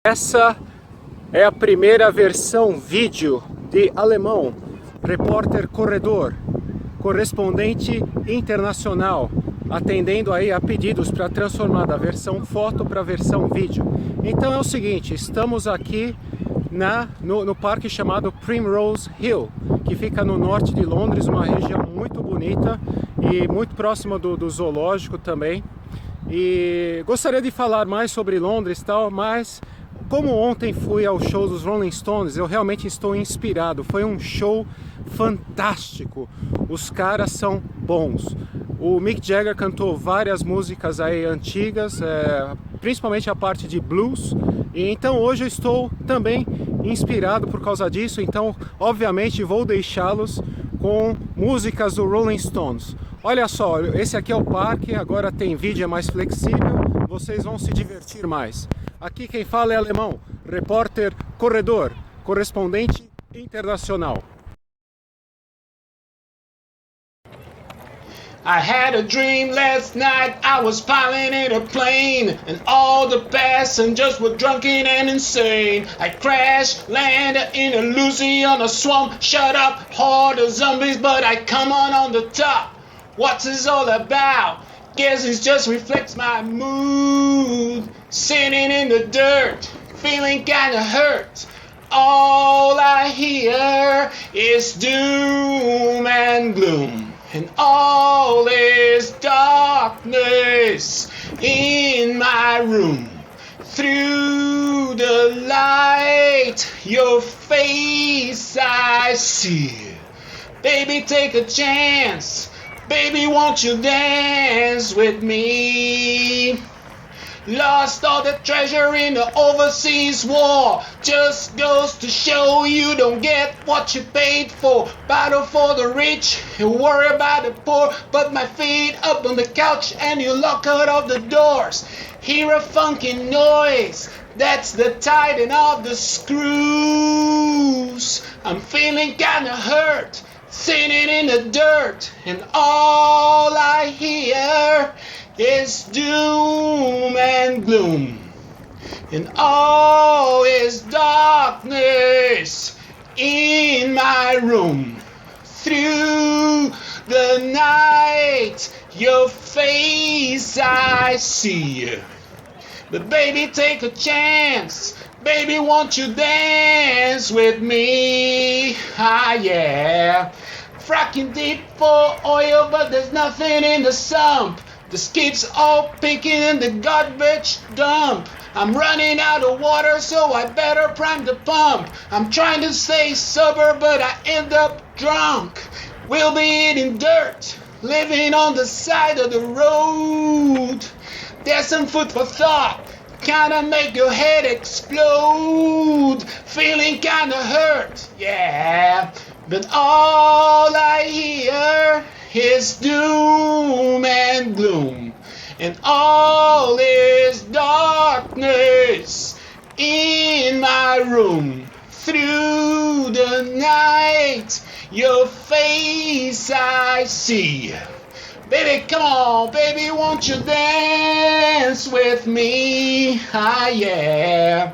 Essa é a primeira versão vídeo de alemão, repórter corredor, correspondente internacional, atendendo aí a pedidos para transformar da versão foto para a versão vídeo. Então é o seguinte, estamos aqui no parque chamado Primrose Hill, que fica no norte de Londres, uma região muito bonita e muito próxima do zoológico também. E gostaria de falar mais sobre Londres e tal, mas como ontem fui ao show dos Rolling Stones, eu realmente estou inspirado. Foi um show fantástico. Os caras são bons. O Mick Jagger cantou várias músicas aí antigas, principalmente a parte de blues. E então hoje eu estou também inspirado por causa disso. Então, obviamente, vou deixá-los com músicas do Rolling Stones. Olha só, esse aqui é o parque, agora tem vídeo, é mais flexível, vocês vão se divertir mais. Aqui quem fala é alemão, repórter corredor, correspondente internacional. I had a dream last night, I was piloting a plane, and all the passengers were drunken and insane. I crashed, landed in a Louisiana swamp, shut up, horde of zombies, but I come on the top. What's this all about? Guess it just reflects my mood. Sitting in the dirt, feeling kinda hurt. All I hear is doom and gloom, and all is darkness in my room. Through the light, your face I see. Baby, take a chance. Baby, won't you dance with me? Lost all the treasure in the overseas war. Just goes to show you don't get what you paid for. Battle for the rich, you worry about the poor. But my feet up on the couch and you lock out of the doors. Hear a funky noise, that's the tightening of the screws. I'm feeling kinda hurt, sitting in the dirt, and all I hear is doom and gloom, and all is darkness in my room. Through the night, your face I see. But baby, take a chance. Baby, won't you dance with me? Ah, yeah. Fracking deep for oil, but there's nothing in the sump. The skids all picking in the garbage dump. I'm running out of water, so I better prime the pump. I'm trying to stay sober, but I end up drunk. We'll be eating dirt, living on the side of the road. There's some food for thought, kinda make your head explode. Feeling kinda hurt, yeah, but all I hear is doom and gloom, and all is darkness in my room. Through the night, your face I see. Baby, come on, baby, won't you dance with me? Ah, yeah.